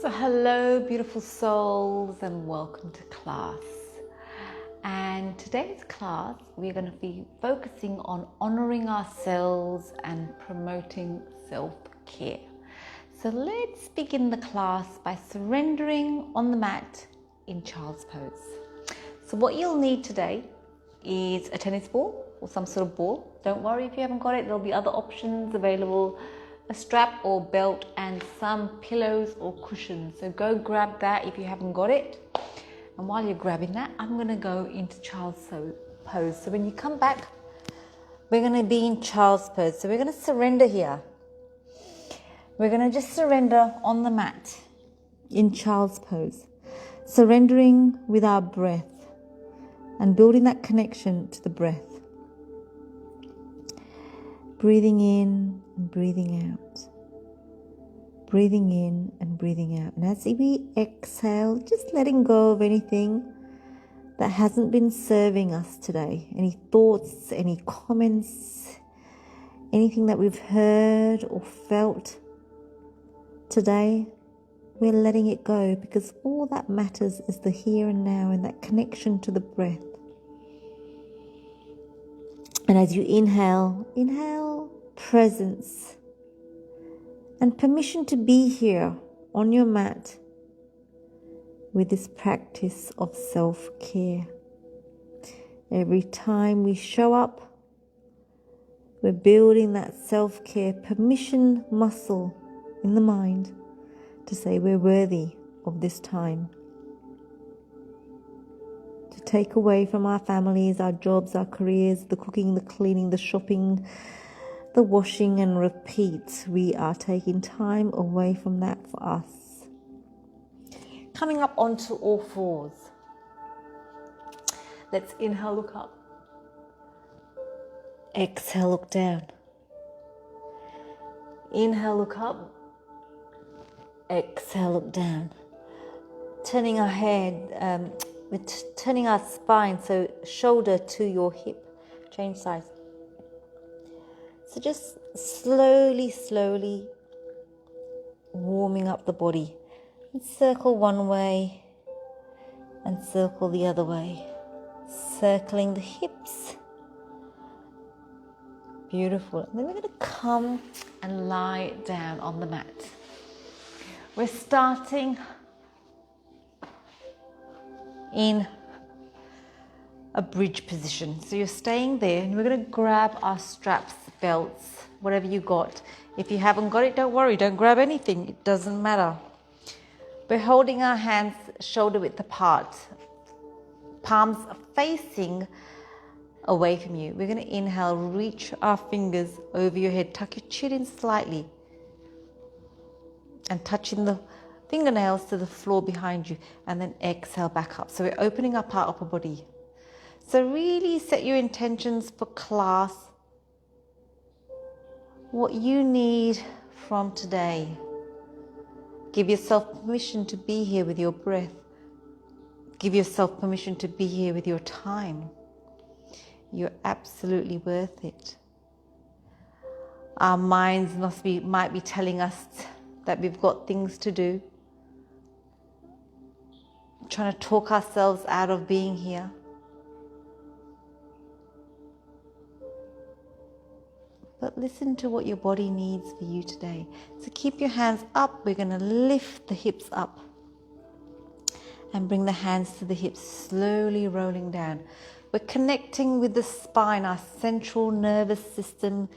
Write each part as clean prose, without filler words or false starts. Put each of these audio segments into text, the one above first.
So hello beautiful souls and welcome to class. And today's class we're going to be focusing on honoring ourselves and promoting self-care. So let's begin the class by surrendering on the mat in child's pose. So what you'll need today is a tennis ball or some sort of ball. Don't worry if you haven't got it, there'll be other options available. A strap or belt and some pillows or cushions. So go grab that if you haven't got it. And while you're grabbing that, I'm going to go into child's pose. So when you come back, we're going to be in child's pose. So we're going to surrender here. We're going to just surrender on the mat in child's pose. Surrendering with our breath and building that connection to the breath. Breathing in and breathing out. Breathing in and breathing out. And as we exhale, just letting go of anything that hasn't been serving us today. Any thoughts, any comments, anything that we've heard or felt today, we're letting it go because all that matters is the here and now and that connection to the breath. And as you inhale presence and permission to be here on your mat with this practice of self-care. Every time we show up, we're building that self-care permission muscle in the mind to say we're worthy of this time. To take away from our families, our jobs, our careers, the cooking, the cleaning, the shopping, the washing and repeat. We are taking time away from that for us. Coming up onto all fours. Let's inhale, look up. Exhale, look down. Inhale, look up. Exhale, look down. Turning our head, we're turning our spine, so shoulder to your hip. Change sides. So just slowly warming up the body. And circle one way and circle the other way. Circling the hips. Beautiful. And then we're going to come and lie down on the mat. We're starting in a bridge position. So you're staying there and we're going to grab our straps, belts, whatever you got. If you haven't got it, don't worry, don't grab anything. It doesn't matter. We're holding our hands shoulder width apart. Palms facing away from you. We're going to inhale, reach our fingers over your head. Tuck your chin in slightly. And touching the fingernails to the floor behind you. And then exhale back up. So we're opening up our upper body. So really set your intentions for class. What you need from today. Give yourself permission to be here with your breath. Give yourself permission to be here with your time. You're absolutely worth it. Our minds might be telling us that we've got things to do. Trying to talk ourselves out of being here. But listen to what your body needs for you today. So keep your hands up. We're going to lift the hips up. And bring the hands to the hips, slowly rolling down. We're connecting with the spine. Our central nervous system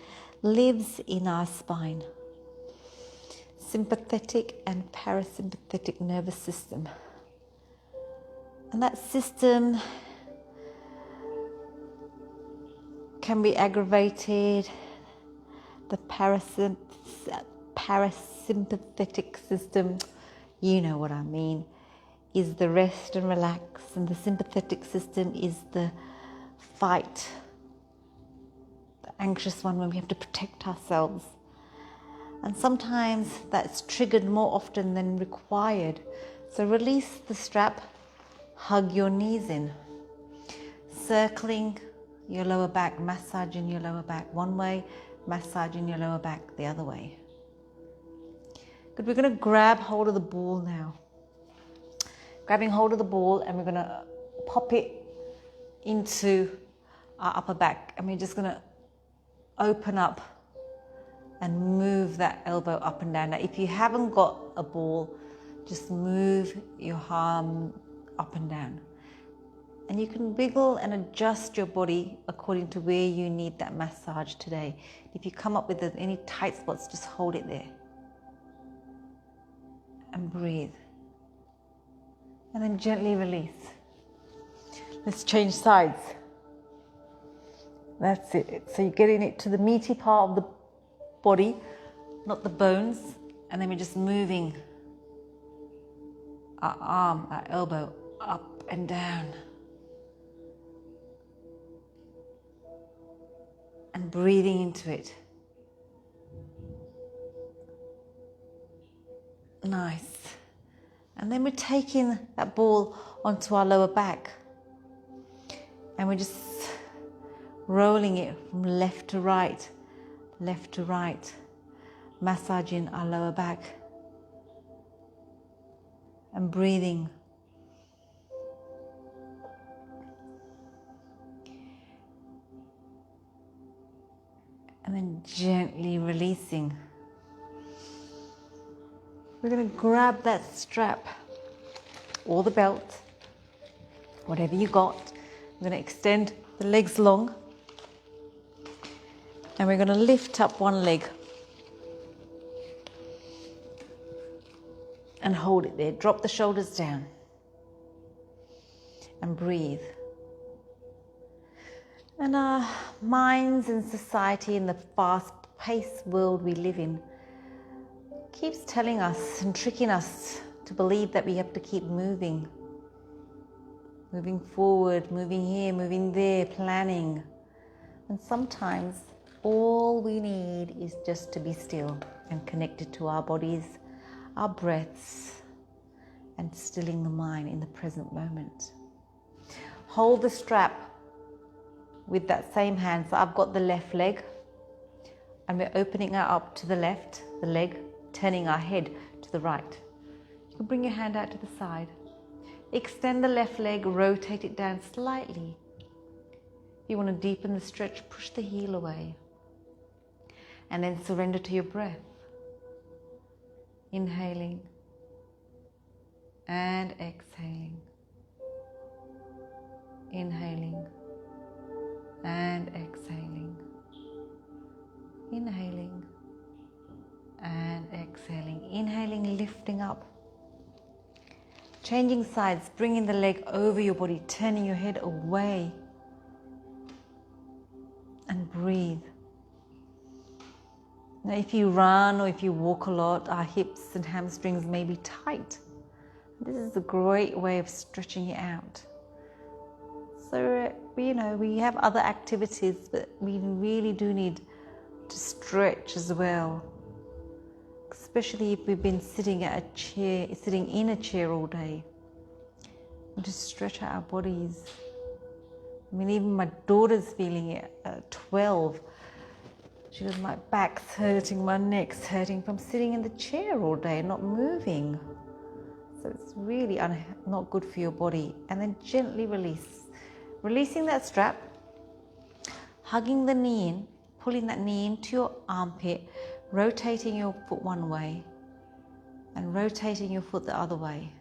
lives in our spine. Sympathetic and parasympathetic nervous system. And that system can be aggravated. The parasympathetic system, you know what I mean, is the rest and relax, and the sympathetic system is the fight, the anxious one when we have to protect ourselves. And sometimes that's triggered more often than required. So release the strap, hug your knees in, circling your lower back, massaging your lower back one way, massaging your lower back the other way. Good, we're going to grab hold of the ball now. Grabbing hold of the ball, and we're going to pop it into our upper back. And we're just going to open up and move that elbow up and down. Now, if you haven't got a ball, just move your arm up and down. And you can wiggle and adjust your body according to where you need that massage today. If you come up with any tight spots, just hold it there. And breathe. And then gently release. Let's change sides. That's it. So you're getting it to the meaty part of the body, not the bones. And then we're just moving our arm, our elbow up and down. And breathing into it. Nice. And then we're taking that ball onto our lower back. And we're just rolling it from left to right, massaging our lower back. And breathing. And then gently releasing. We're going to grab that strap or the belt, whatever you got. We're going to extend the legs long. And we're going to lift up one leg. And hold it there. Drop the shoulders down. And breathe. And our minds and society in the fast-paced world we live in keeps telling us and tricking us to believe that we have to keep moving. Moving forward, moving here, moving there, planning. And sometimes all we need is just to be still and connected to our bodies, our breaths, and stilling the mind in the present moment. Hold the strap with that same hand. So I've got the left leg and we're opening it up to the left, the leg, turning our head to the right. You can bring your hand out to the side. Extend the left leg, rotate it down slightly. If you want to deepen the stretch, push the heel away. And then surrender to your breath. Inhaling and exhaling. Inhaling and exhaling. Inhaling and exhaling. Inhaling, lifting up. Changing sides, bringing the leg over your body, turning your head away. And breathe. Now, if you run or if you walk a lot, our hips and hamstrings may be tight. This is a great way of stretching it out. So, we have other activities, but we really do need to stretch as well. Especially if we've been sitting in a chair all day. And to stretch out our bodies. I mean, even my daughter's feeling it at 12. She goes, my back's hurting, my neck's hurting from sitting in the chair all day, not moving. So it's really not good for your body. And then gently release. Releasing that strap, hugging the knee in, pulling that knee into your armpit, rotating your foot one way and rotating your foot the other way.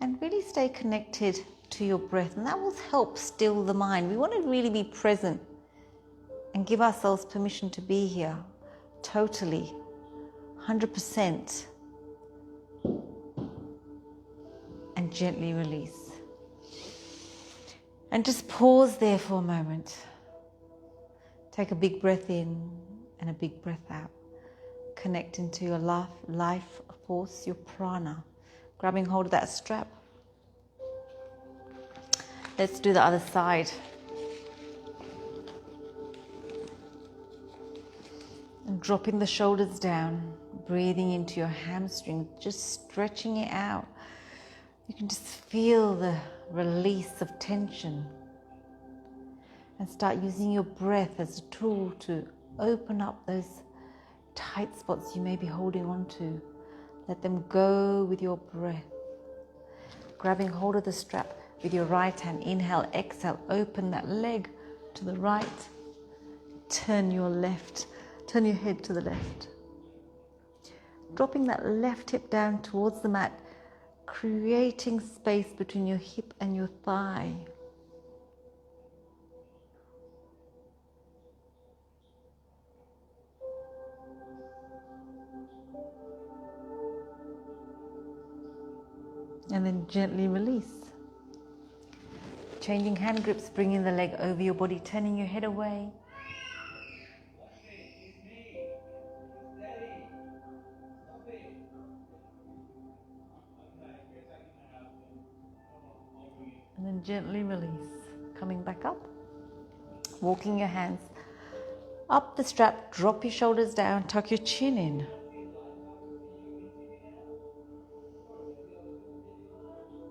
And really stay connected to your breath, and that will help still the mind. We want to really be present and give ourselves permission to be here totally, 100%, and gently release. And just pause there for a moment. Take a big breath in and a big breath out. Connect into your life force, your prana. Grabbing hold of that strap. Let's do the other side. And dropping the shoulders down. Breathing into your hamstring. Just stretching it out. You can just feel the release of tension. And start using your breath as a tool to open up those tight spots you may be holding on to. Let them go with your breath. Grabbing hold of the strap with your right hand. Inhale, exhale, open that leg to the right. Turn your head to the left. Dropping that left hip down towards the mat, creating space between your hip and your thigh. And then gently release. Changing hand grips, bringing the leg over your body, turning your head away. And then gently release. Coming back up. Walking your hands up the strap, drop your shoulders down, tuck your chin in.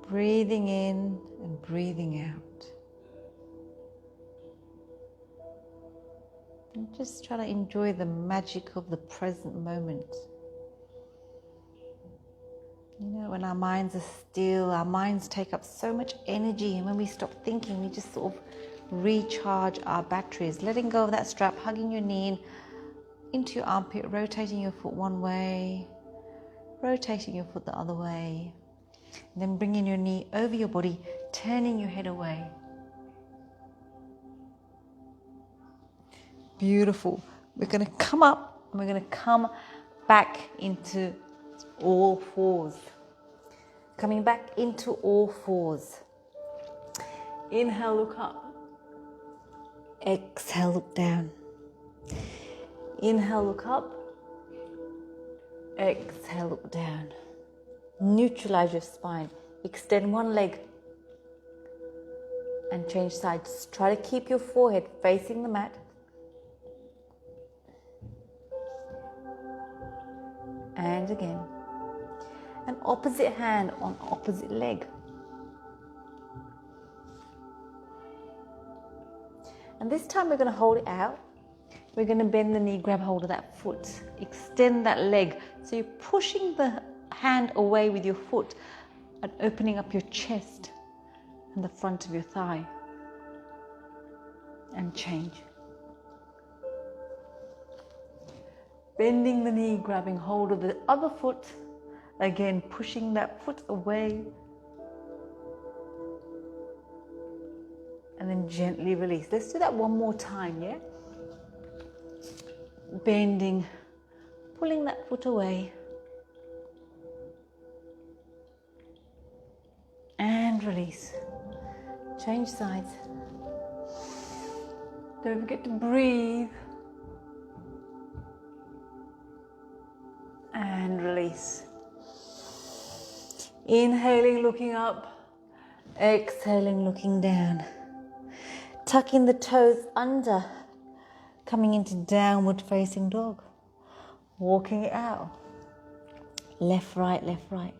Breathing in and breathing out. And just try to enjoy the magic of the present moment. You know, when our minds are still, our minds take up so much energy, and when we stop thinking, we just sort of recharge our batteries. Letting go of that strap, hugging your knee into your armpit, rotating your foot one way, rotating your foot the other way. And then bringing your knee over your body, turning your head away. Beautiful. We're going to come up and we're going to come back into all fours. Coming back into all fours. Inhale, look up. Exhale, look down. Inhale, look up. Exhale, look down. Neutralize your spine. Extend one leg and change sides. Try to keep your forehead facing the mat. And again. An opposite hand on opposite leg. And this time we're going to hold it out. We're going to bend the knee, grab hold of that foot. Extend that leg. So you're pushing the hand away with your foot and opening up your chest and the front of your thigh. And change. Bending the knee, grabbing hold of the other foot. Again, pushing that foot away. And then gently release. Let's do that one more time, yeah? Bending, pulling that foot away. And release. Change sides. Don't forget to breathe. And release. Inhaling, looking up. Exhaling, looking down. Tucking the toes under. Coming into downward facing dog. Walking it out. Left, right, left, right.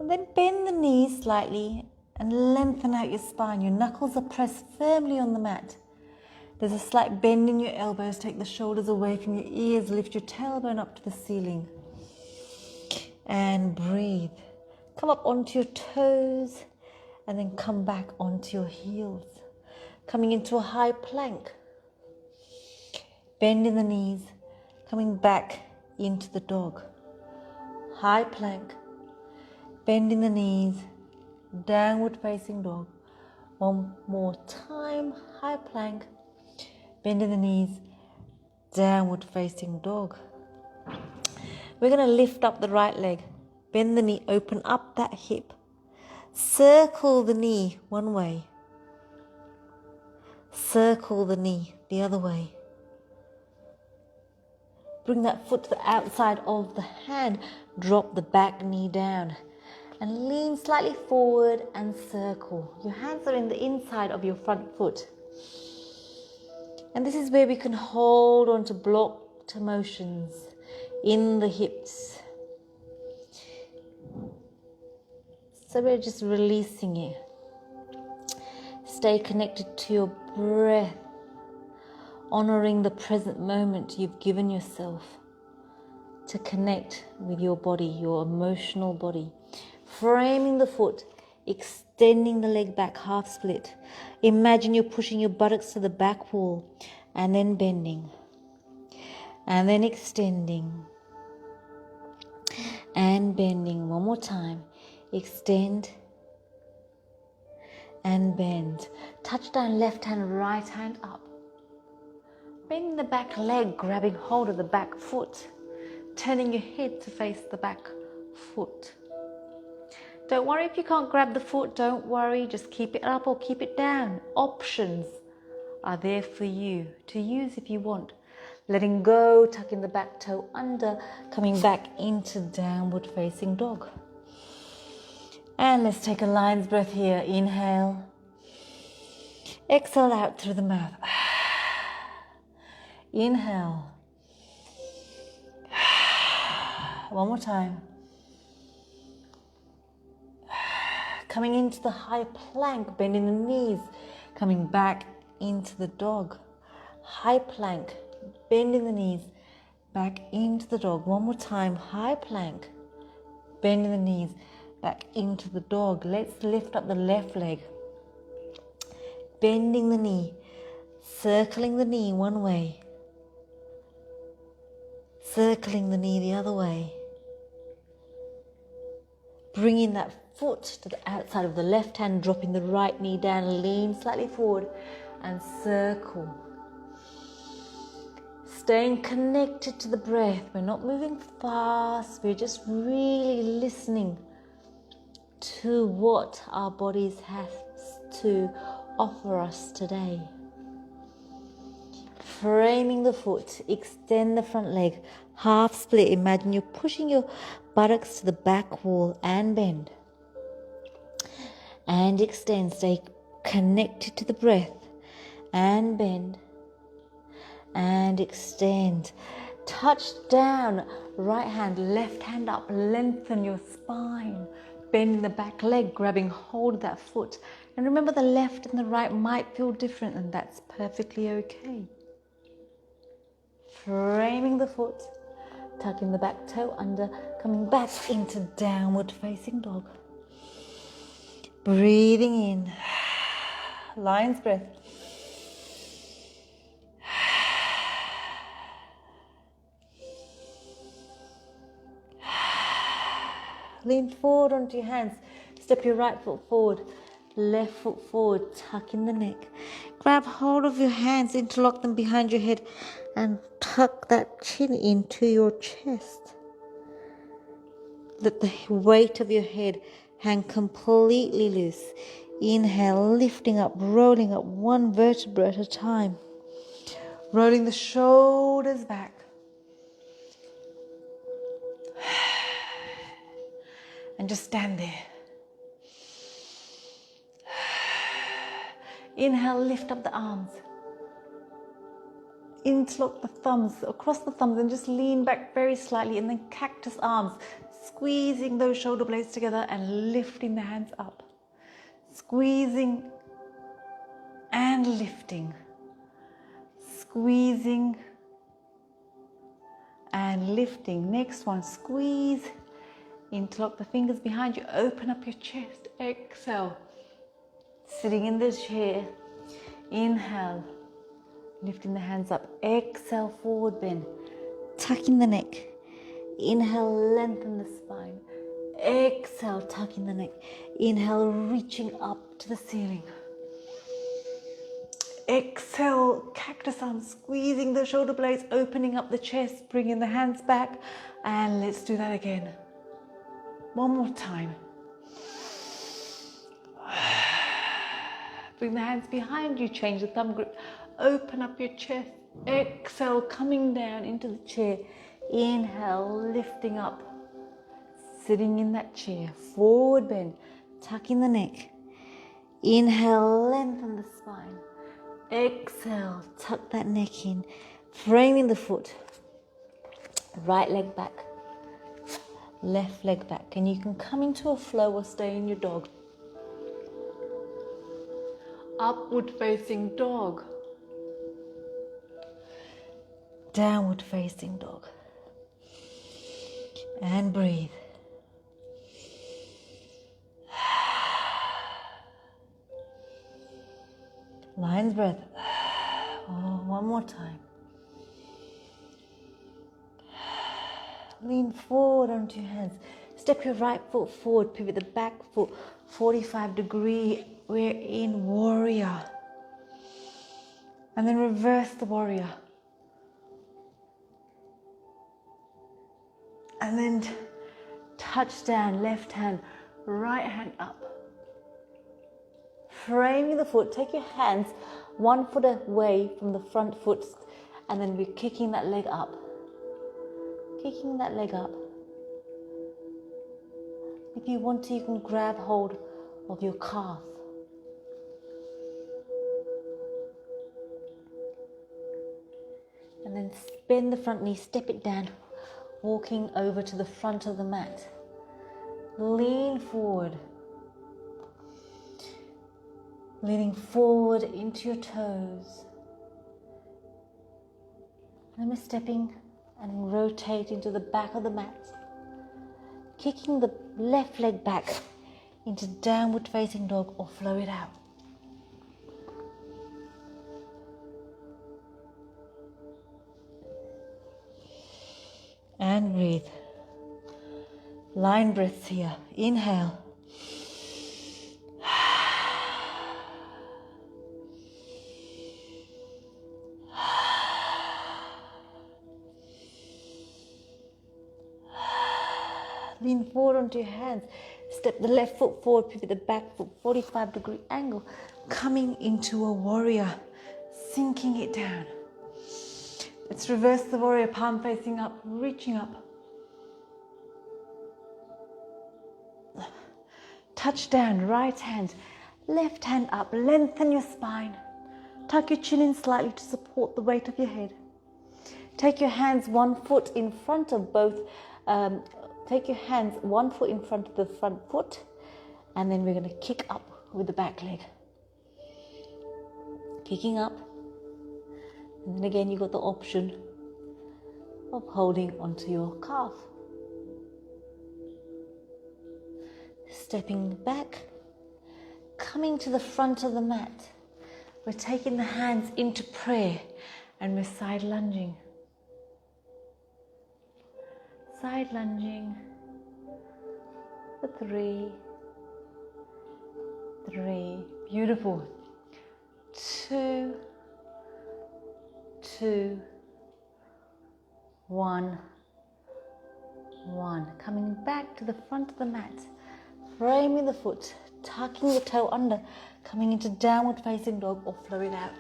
And then bend the knees slightly and lengthen out your spine. Your knuckles are pressed firmly on the mat. There's a slight bend in your elbows. Take the shoulders away from your ears. Lift your tailbone up to the ceiling. And breathe. Come up onto your toes and then come back onto your heels. Coming into a high plank. Bend in the knees. Coming back into the dog. High plank. Bend in the knees. Downward facing dog. One more time. High plank. Bend in the knees. Downward facing dog. We're going to lift up the right leg. Bend the knee. Open up that hip. Circle the knee one way. Circle the knee the other way. Bring that foot to the outside of the hand. Drop the back knee down. And lean slightly forward and circle. Your hands are in the inside of your front foot. And this is where we can hold on to blocked emotions in the hips. So we're just releasing it. Stay connected to your breath. honoring the present moment you've given yourself to connect with your body, your emotional body. Framing the foot, extending the leg back, half split. Imagine you're pushing your buttocks to the back wall and then bending and then extending and bending. One more time. Extend and bend. Touch down, left hand, right hand up. Bend the back leg, grabbing hold of the back foot. Turning your head to face the back foot. Don't worry if you can't grab the foot, don't worry, just keep it up or keep it down. Options are there for you to use if you want. Letting go, tucking the back toe under, coming back into downward facing dog. And let's take a lion's breath here. Inhale. Exhale out through the mouth. Inhale. One more time. Coming into the high plank, bending the knees, coming back into the dog. High plank, bending the knees, back into the dog. One more time, high plank, bending the knees, back into the dog. Let's lift up the left leg, bending the knee, circling the knee one way, circling the knee the other way. Bringing that foot to the outside of the left hand, dropping the right knee down, lean slightly forward and circle. Staying connected to the breath. We're not moving fast. We're just really listening to what our bodies have to offer us today. Framing the foot, extend the front leg, half split. Imagine you're pushing your buttocks to the back wall and bend. And extend, stay connected to the breath and bend and extend. Touch down, right hand, left hand up, lengthen your spine. Bend the back leg, grabbing hold of that foot. And remember, the left and the right might feel different, and that's perfectly okay. Framing the foot, tucking the back toe under, coming back into downward facing dog. Breathing in, lion's breath. Lean forward onto your hands. Step your right foot forward, left foot forward, tuck in the neck. Grab hold of your hands, interlock them behind your head and tuck that chin into your chest. Let the weight of your head hang completely loose. Inhale, lifting up, rolling up one vertebra at a time. Rolling the shoulders back. And just stand there. Inhale, lift up the arms. Interlock the thumbs, across the thumbs, and just lean back very slightly, and then cactus arms, squeezing those shoulder blades together and lifting the hands up. Squeezing and lifting. Squeezing and lifting. Next one, squeeze. Interlock the fingers behind you, open up your chest, exhale. Sitting in this chair, inhale, lifting the hands up, exhale, forward bend, tucking the neck. Inhale, lengthen the spine, exhale, tucking the neck. Inhale, reaching up to the ceiling. Exhale, cactus arms, squeezing the shoulder blades, opening up the chest, bringing the hands back, and let's do that again. One more time. Bring the hands behind you, change the thumb grip, open up your chest, exhale, coming down into the chair, inhale, lifting up, sitting in that chair, forward bend, tucking the neck, inhale, lengthen the spine, exhale, tuck that neck in, framing the foot, right leg back, left leg back, and you can come into a flow or stay in your dog. Upward facing dog. downward facing dog. And breathe. Lion's breath. One more time. Lean forward onto your hands. Step your right foot forward, pivot the back foot 45 degree. We're in warrior. And then reverse the warrior. And then touch down, left hand, right hand up. Framing the foot, take your hands 1 foot away from the front foot, and then we're kicking that leg up. Kicking that leg up. If you want to, you can grab hold of your calf. And then bend the front knee, step it down, walking over to the front of the mat. Lean forward. Leaning forward into your toes. And then we're stepping and rotating to the back of the mat. Kicking the left leg back into downward facing dog or flow it out. And breathe. Lion breaths here. Inhale. Lean forward onto your hands. Step the left foot forward, pivot the back foot 45 degree angle. Coming into a warrior. Sinking it down. Let's reverse the warrior, palm facing up, reaching up. Touch down, right hand, left hand up, lengthen your spine. Tuck your chin in slightly to support the weight of your head. Take your hands 1 foot in front of both, take your hands 1 foot in front of the front foot, and then we're going to kick up with the back leg. Kicking up. And then again, you've got the option of holding onto your calf. Stepping back, coming to the front of the mat. We're taking the hands into prayer and we're side lunging. Side lunging for 3. Beautiful. 2, 1. Coming back to the front of the mat, framing the foot, tucking the toe under, coming into downward facing dog or flowing out.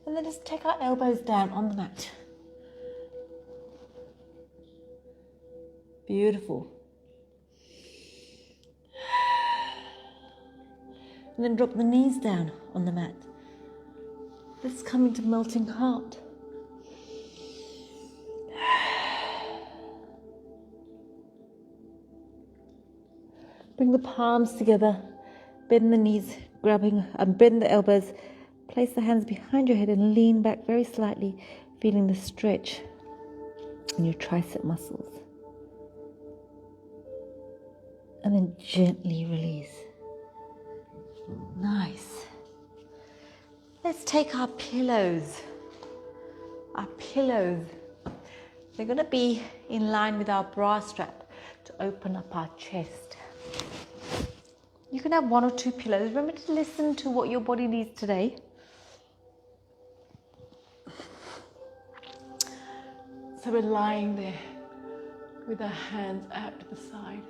And then just take our elbows down on the mat. Beautiful. And then drop the knees down on the mat. Let's come into melting heart. Bring the palms together, bend the knees, bend the elbows. Place the hands behind your head and lean back very slightly, feeling the stretch in your tricep muscles. And then gently release. Nice. Let's take our pillows. Our pillows. They're going to be in line with our bra strap to open up our chest. You can have 1 or 2 pillows. Remember to listen to what your body needs today. So we're lying there with our hands out to the side,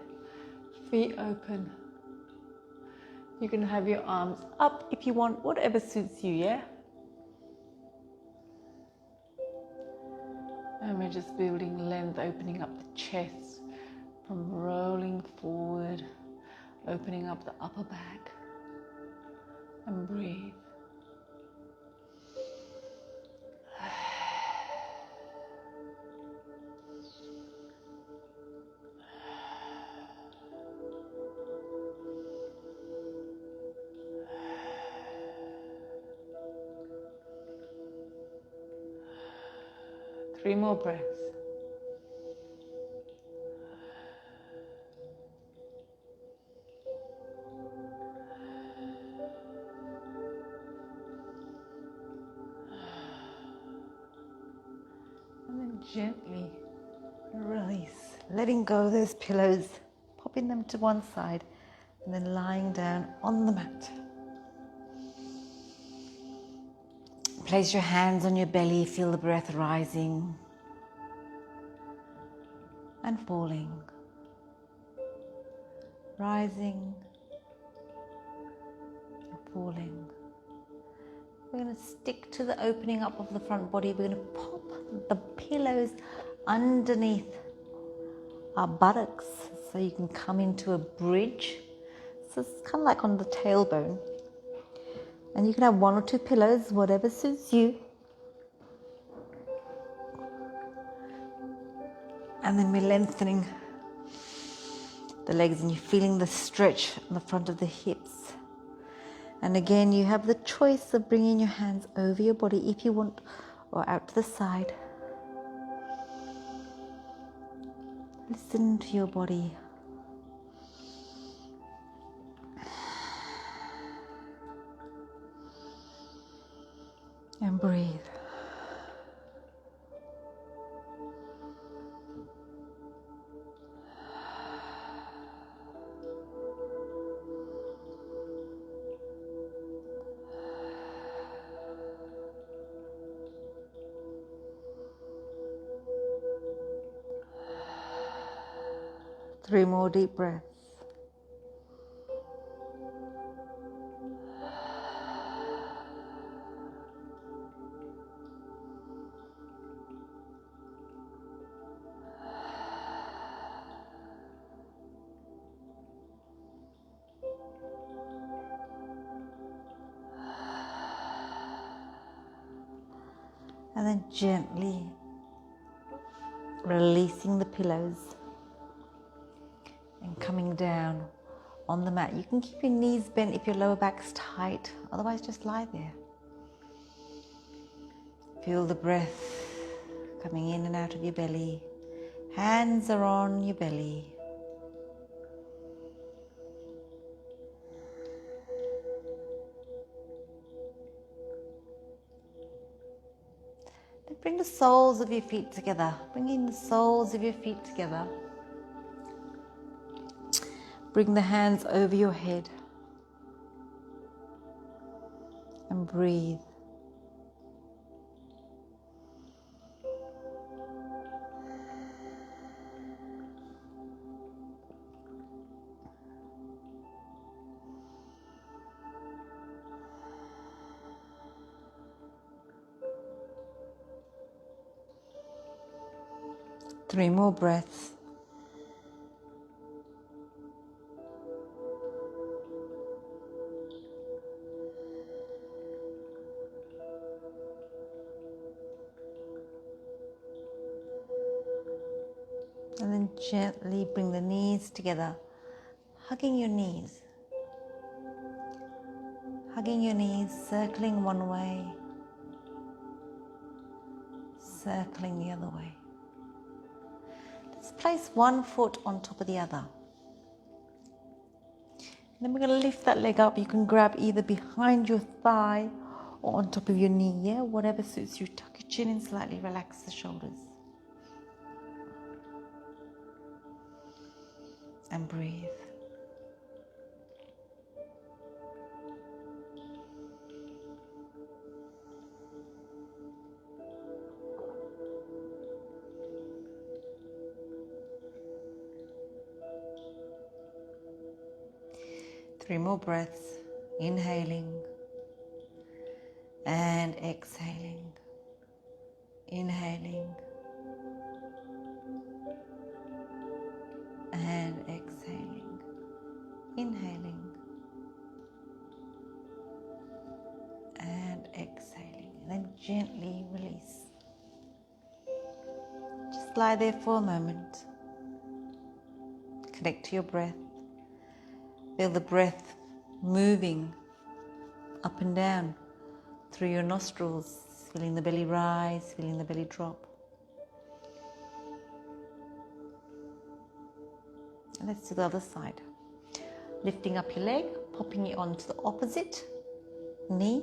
feet open. You can have your arms up if you want, whatever suits you, yeah? And we're just building length, opening up the chest from rolling forward, opening up the upper back, and breathe. 3 more breaths. And then gently release, letting go of those pillows, popping them to one side, and then lying down on the mat. Place your hands on your belly, feel the breath rising and falling, rising and falling. We're going to stick to the opening up of the front body. We're going to pop the pillows underneath our buttocks so you can come into a bridge. So it's kind of like on the tailbone. And you can have 1 or 2 pillows, whatever suits you. And then we're lengthening the legs and you're feeling the stretch on the front of the hips. And again, you have the choice of bringing your hands over your body if you want, or out to the side. Listen to your body. And breathe. Three more deep breaths. And then gently releasing the pillows and coming down on the mat. You can keep your knees bent if your lower back's tight, otherwise just lie there. Feel the breath coming in and out of your belly. Hands are on your belly. Then bring the soles of your feet together. Bringing the soles of your feet together. Bring the hands over your head. And breathe. Three more breaths. And then gently bring the knees together, hugging your knees. Hugging your knees, circling one way, circling the other way. Just place one foot on top of the other. And then we're going to lift that leg up. You can grab either behind your thigh or on top of your knee, yeah? Whatever suits you. Tuck your chin in slightly, relax the shoulders. And breathe. Three more breaths, inhaling and exhaling, inhaling and exhaling, inhaling and exhaling, and then gently release. Just lie there for a moment, connect to your breath. Feel the breath moving up and down through your nostrils, feeling the belly rise, feeling the belly drop. Let's do the other side. Lifting up your leg, popping it onto the opposite knee,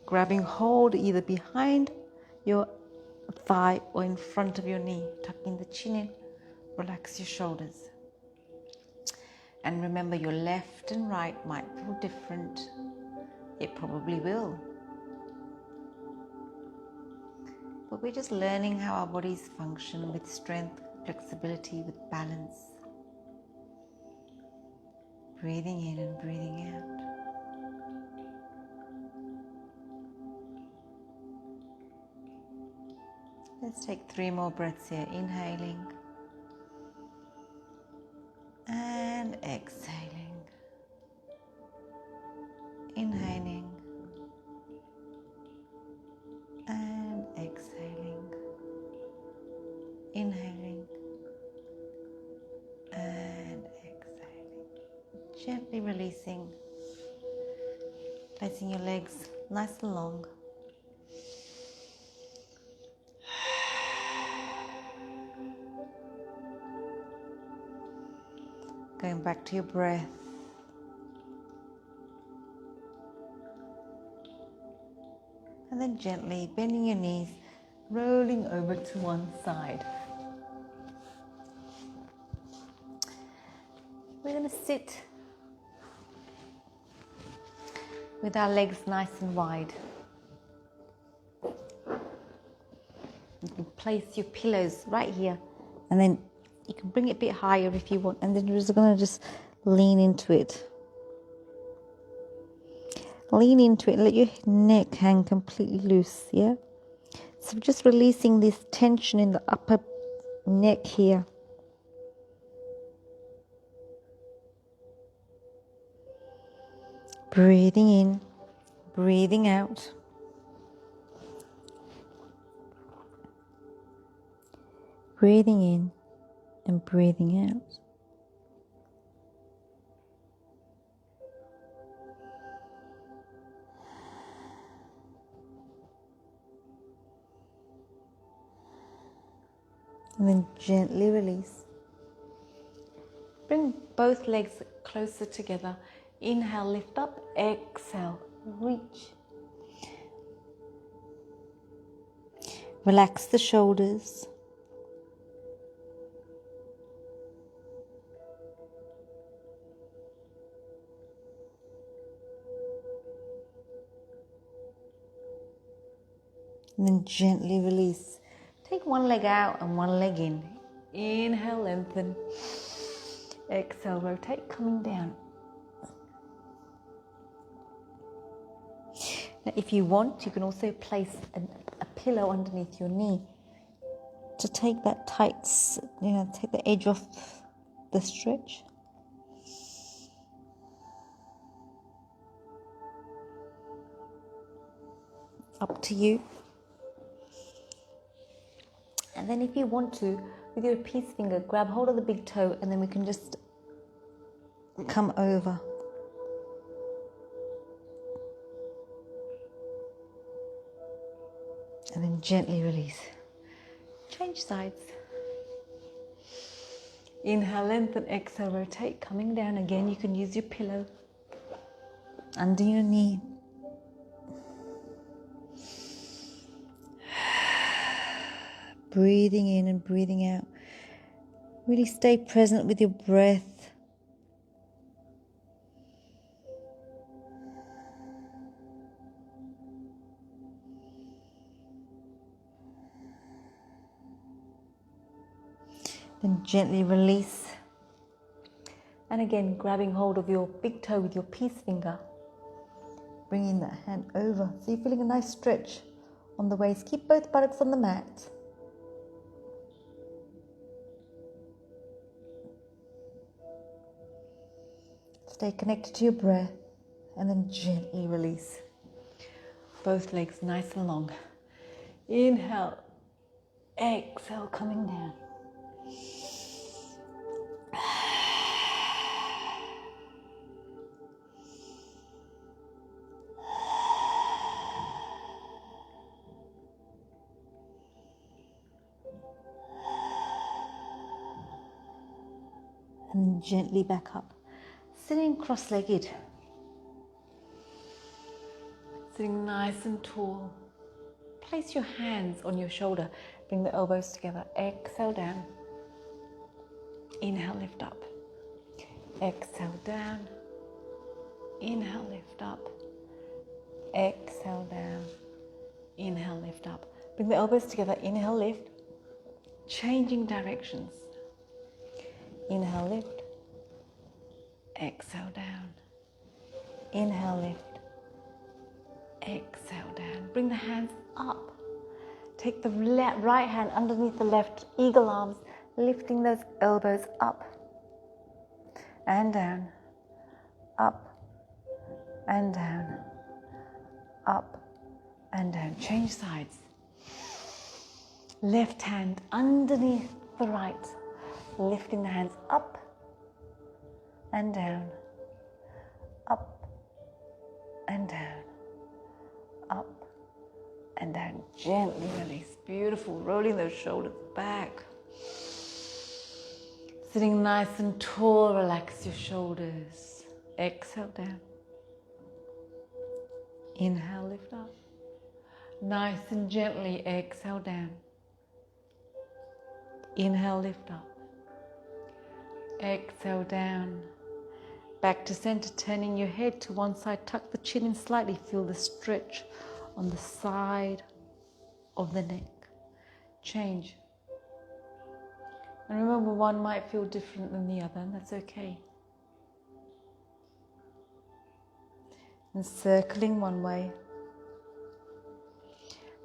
grabbing hold either behind your thigh or in front of your knee, tucking the chin in, relax your shoulders. And remember, your left and right might feel different. It probably will. But we're just learning how our bodies function with strength, flexibility, with balance. Breathing in and breathing out. Let's take 3 more breaths here. Inhaling and exhaling. Inhaling and exhaling. Inhaling and exhaling. Gently releasing. Placing your legs nice and long. Going back to your breath. And then gently bending your knees, rolling over to one side. We're going to sit with our legs nice and wide. You can place your pillows right here, and then you can bring it a bit higher if you want, and then you're just going to just lean into it. Lean into it, let your neck hang completely loose, yeah? So just releasing this tension in the upper neck here. Breathing in, breathing out. Breathing in and breathing out. And then gently release. Bring both legs closer together. Inhale, lift up. Exhale, reach. Relax the shoulders. And then gently release. Take one leg out and one leg in. Inhale, lengthen. Exhale, rotate, coming down. Now, if you want, you can also place a pillow underneath your knee to take that tight, take the edge off the stretch. Up to you. And then if you want to, with your peace finger, grab hold of the big toe, and then we can just come over. And then gently release. Change sides. Inhale, lengthen, exhale, rotate, coming down again. You can use your pillow under your knee. Breathing in and breathing out. Really stay present with your breath. Then gently release. And again, grabbing hold of your big toe with your peace finger. Bringing that hand over. So you're feeling a nice stretch on the waist. Keep both buttocks on the mat. Stay connected to your breath. And then gently release. Both legs nice and long. Inhale. Exhale, coming down. and gently back up. Sitting cross-legged. Sitting nice and tall. Place your hands on your shoulder. Bring the elbows together. Exhale down. Inhale, lift up. Exhale down. Inhale, lift up. Exhale down. Inhale, lift up. Bring the elbows together. Inhale, lift. Changing directions. Inhale, lift. Exhale down. Inhale, lift. Exhale down. Bring the hands up. Take the right hand underneath the left, eagle arms, lifting those elbows up and down, up and down, up and down. Change sides. Left hand underneath the right, lifting the hands up and down, up and down, up and down. Gently release. Beautiful. Rolling those shoulders back. Sitting nice and tall, relax your shoulders. Exhale down. Inhale, lift up. Nice and gently exhale down. Inhale, lift up. Exhale down. Back to center, turning your head to one side. Tuck the chin in slightly. Feel the stretch on the side of the neck. Change. And remember, one might feel different than the other, and that's okay. And circling one way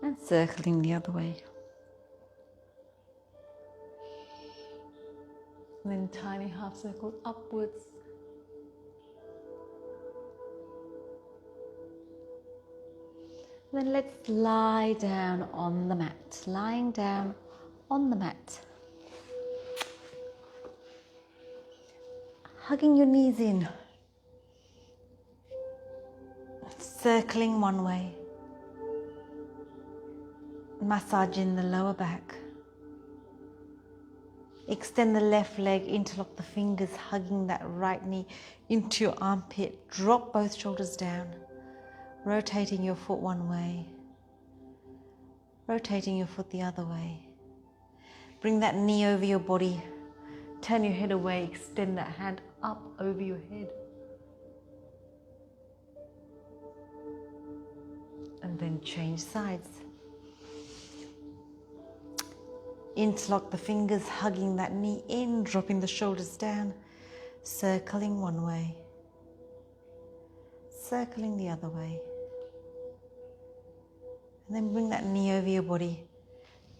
and circling the other way. And then tiny half circle upwards. And then let's lie down on the mat. Lying down on the mat. Hugging your knees in. Circling one way. Massaging the lower back. Extend the left leg, interlock the fingers, hugging that right knee into your armpit. Drop both shoulders down. Rotating your foot one way. Rotating your foot the other way. Bring that knee over your body. Turn your head away. Extend that hand up over your head. And then change sides. Interlock the fingers, hugging that knee in, dropping the shoulders down, circling one way, circling the other way. And then bring that knee over your body,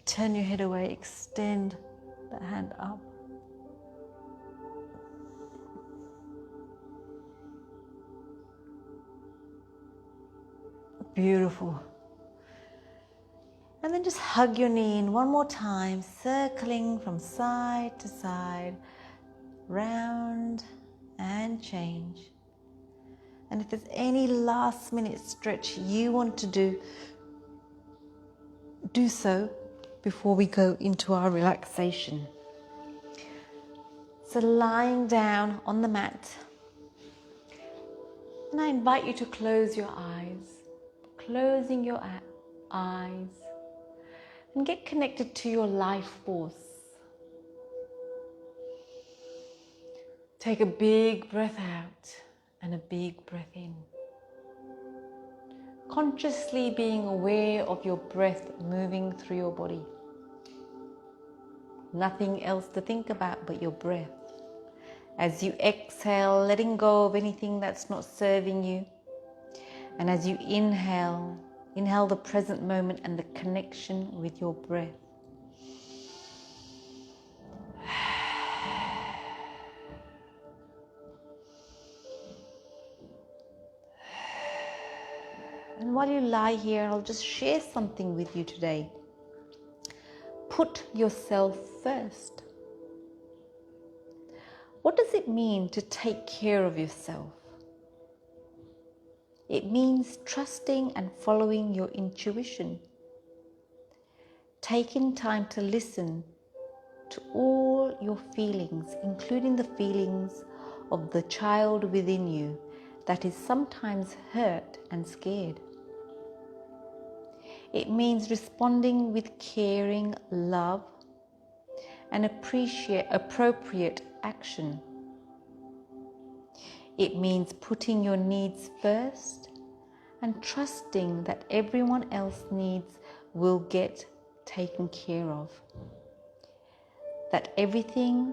turn your head away, extend that hand up. Beautiful. And then just hug your knee in one more time, circling from side to side, round and change. And if there's any last minute stretch you want to do so before we go into our relaxation. So lying down on the mat, and I invite you to close your eyes, closing your eyes. And get connected to your life force. Take a big breath out and a big breath in. Consciously being aware of your breath moving through your body. Nothing else to think about but your breath. As you exhale, letting go of anything that's not serving you. And as you inhale, inhale the present moment and the connection with your breath. And while you lie here, I'll just share something with you today. Put yourself first. What does it mean to take care of yourself? It means trusting and following your intuition. Taking time to listen to all all your feelings, including the feelings of the child within you that is sometimes hurt and scared. It means responding with caring, love, and appropriate action. It means putting your needs first and trusting that everyone else's needs will get taken care of. That everything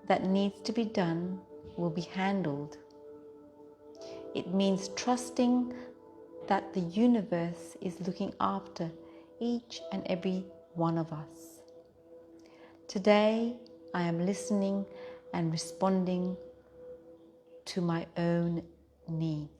that needs to be done will be handled. It means trusting that the universe is looking after each and every one of us. Today, I am listening and responding to my own needs.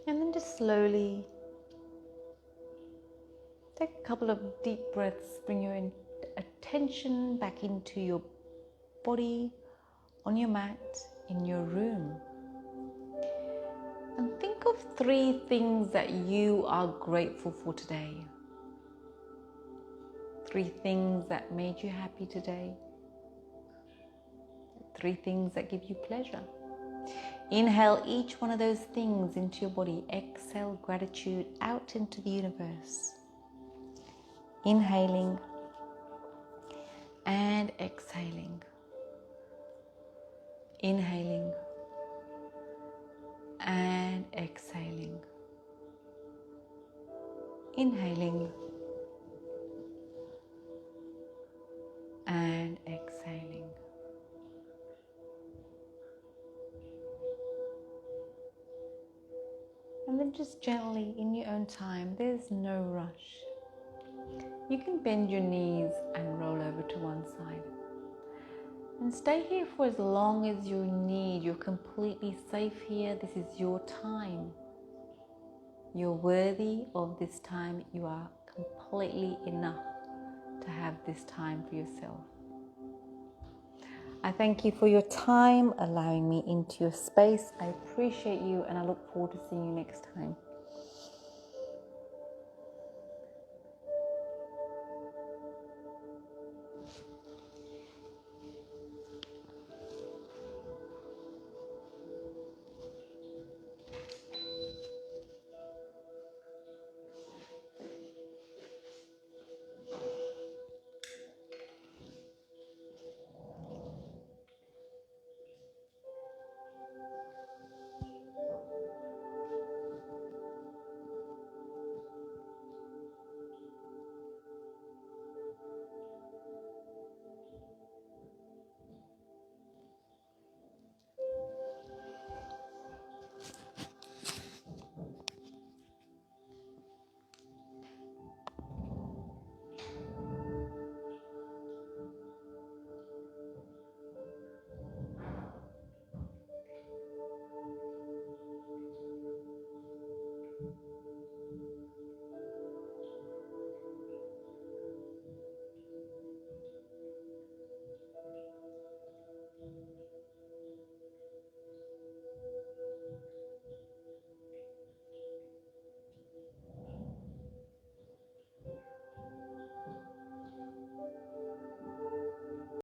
And then just slowly take a couple of deep breaths, bring your attention back into your body, on your mat, in your room. And think of 3 things that you are grateful for today. 3 things that made you happy today. 3 things that give you pleasure. Inhale each one of those things into your body. Exhale gratitude out into the universe. Inhaling and exhaling. Inhaling and exhaling. Inhaling and exhaling. And then just gently, in your own time, there's no rush. You can bend your knees and roll over to one side. And stay here for as long as you need. You're completely safe here. This is your time. You're worthy of this time. You are completely enough to have this time for yourself. I thank you for your time, allowing me into your space. I appreciate you and I look forward to seeing you next time.